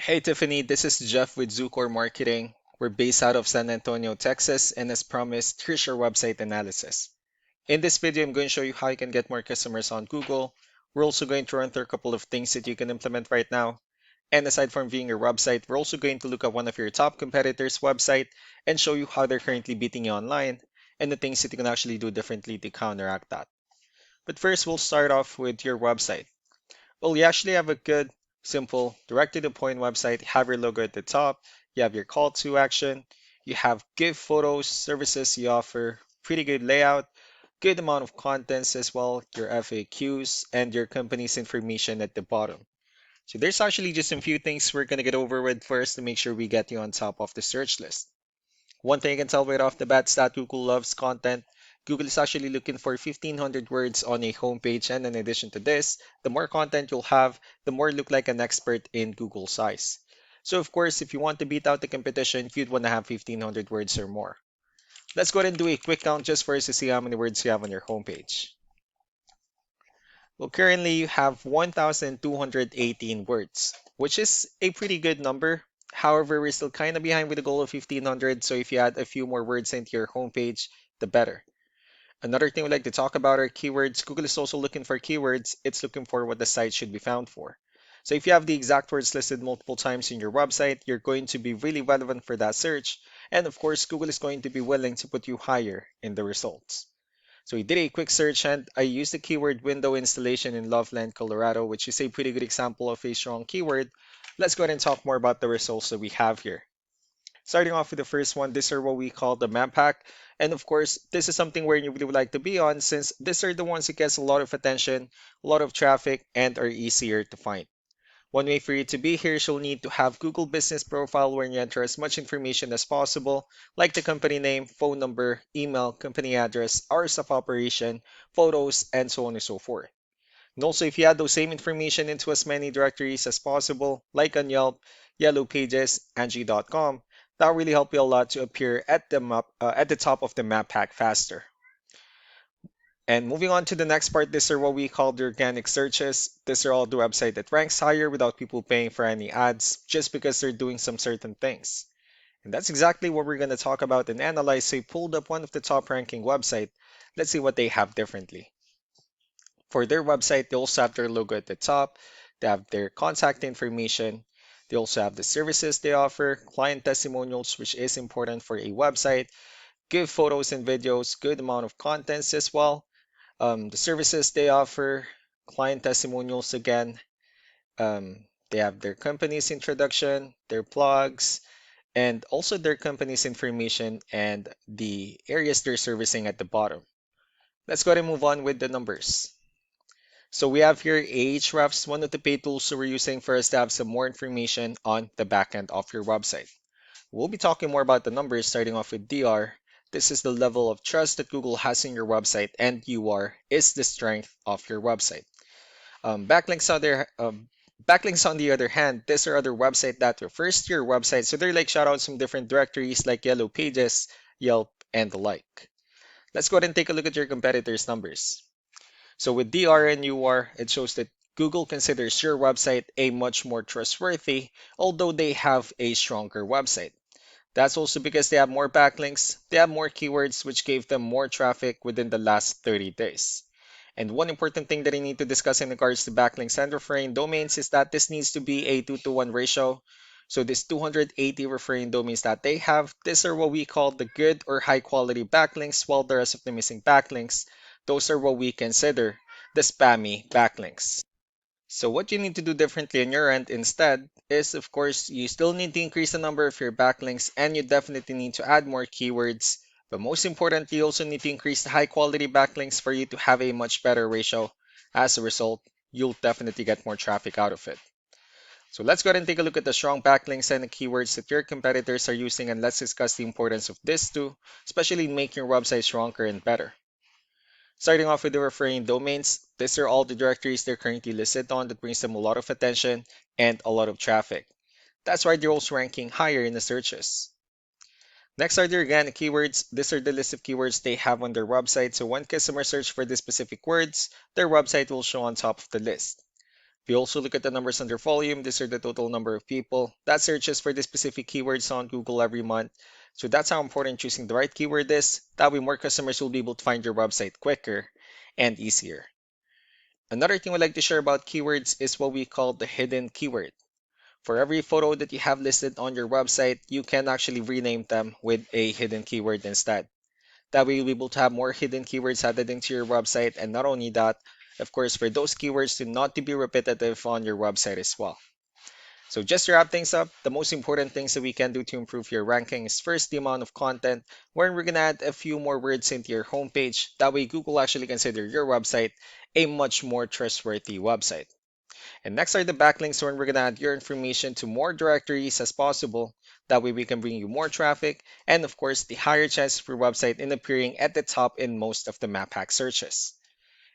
Hey Tiffany, this is Jeff with Zucor Marketing. We're based out of San Antonio, Texas, and as promised, here's your website analysis. In this video, I'm going to show you how you can get more customers on Google. We're also going to run through a couple of things that you can implement right now. And aside from viewing your website, we're also going to look at one of your top competitors' website and show you how they're currently beating you online and the things that you can actually do differently to counteract that. But first, we'll start off with your website. Well, you actually have a good, simple, direct to the point website. You have your logo at the top, you have your call to action, you have good photos, services you offer, pretty good layout, good amount of contents as well, your FAQs, and your company's information at the bottom. So there's actually just a few things we're going to get over with first to make sure we get you on top of the search list. One thing I can tell right off the bat is that Google loves content. Google is actually looking for 1,500 words on a homepage, and in addition to this, the more content you'll have, the more you look like an expert in Google size. So, of course, if you want to beat out the competition, you'd want to have 1,500 words or more. Let's go ahead and do a quick count just for us to see how many words you have on your homepage. Well, currently you have 1,218 words, which is a pretty good number. However, we're still kind of behind with the goal of 1,500, so if you add a few more words into your homepage, the better. Another thing we'd like to talk about are keywords. Google is also looking for keywords. It's looking for what the site should be found for. So if you have the exact words listed multiple times in your website, you're going to be really relevant for that search. And of course, Google is going to be willing to put you higher in the results. So we did a quick search and I used the keyword window installation in Loveland, Colorado, which is a pretty good example of a strong keyword. Let's go ahead and talk more about the results that we have here. Starting off with the first one, these are what we call the map pack. And of course, this is something where you really would like to be on since these are the ones that gets a lot of attention, a lot of traffic, and are easier to find. One way for you to be here is you'll need to have Google Business Profile where you enter as much information as possible, like the company name, phone number, email, company address, hours of operation, photos, and so on and so forth. And also, if you add those same information into as many directories as possible, like on Yelp, Yellow Pages, Angie.com, that will really help you a lot to appear at at the top of the map pack faster. And moving on to the next part, these are what we call the organic searches. These are all the website that ranks higher without people paying for any ads, just because they're doing some certain things. And that's exactly what we're going to talk about and analyze. So I pulled up one of the top ranking website. Let's see what they have differently. For their website, they also have their logo at the top. They have their contact information. They also have the services they offer, client testimonials, which is important for a website, good photos and videos, good amount of contents as well. The services they offer, client testimonials again. They have their company's introduction, their blogs, and also their company's information and the areas they're servicing at the bottom. Let's go ahead and move on with the numbers. So we have here Ahrefs, one of the paid tools that we're using for us to have some more information on the backend of your website. We'll be talking more about the numbers starting off with DR. This is the level of trust that Google has in your website, and UR is the strength of your website. Backlinks on the other hand, these are other websites that refers to your website, so they're like shoutouts from different directories like Yellow Pages, Yelp, and the like. Let's go ahead and take a look at your competitors' numbers. So with DR and UR, it shows that Google considers your website a much more trustworthy, although they have a stronger website. That's also because they have more backlinks, they have more keywords, which gave them more traffic within the last 30 days. And one important thing that I need to discuss in regards to backlinks and referring domains is that this needs to be a 2 to 1 ratio. So this 280 referring domains that they have, these are what we call the good or high quality backlinks, while the rest of the missing backlinks, those are what we consider the spammy backlinks. So what you need to do differently on your end instead is, of course, you still need to increase the number of your backlinks and you definitely need to add more keywords. But most importantly, you also need to increase the high quality backlinks for you to have a much better ratio. As a result, you'll definitely get more traffic out of it. So let's go ahead and take a look at the strong backlinks and the keywords that your competitors are using, and let's discuss the importance of this too, especially in making your website stronger and better. Starting off with the referring domains, these are all the directories they're currently listed on that brings them a lot of attention and a lot of traffic. That's why they're also ranking higher in the searches. Next are the organic keywords. These are the list of keywords they have on their website. So when customers search for these specific words, their website will show on top of the list. If you also look at the numbers under volume, these are the total number of people that searches for the specific keywords on Google every month. So that's how important choosing the right keyword is. That way more customers will be able to find your website quicker and easier. Another thing I'd like to share about keywords is what we call the hidden keyword. For every photo that you have listed on your website, you can actually rename them with a hidden keyword instead. That way you'll be able to have more hidden keywords added into your website, and not only that, of course, for those keywords to not to be repetitive on your website as well. So just to wrap things up, the most important things that we can do to improve your ranking is first the amount of content, where we're gonna add a few more words into your homepage. That way Google actually consider your website a much more trustworthy website. And next are the backlinks, where we're gonna add your information to more directories as possible. That way we can bring you more traffic and of course the higher chance for your website in appearing at the top in most of the map hack searches.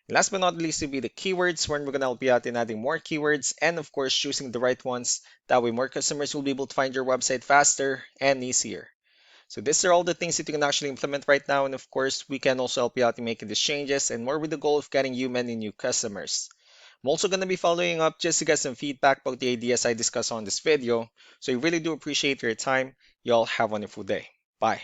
Last but not least will be the keywords, where we're going to help you out in adding more keywords and of course choosing the right ones. That way more customers will be able to find your website faster and easier. So these are all the things that you can actually implement right now, and of course we can also help you out in making these changes and more with the goal of getting you many new customers. I'm also going to be following up just to get some feedback about the ideas I discussed on this video. So I really do appreciate your time. You all have a wonderful day. Bye.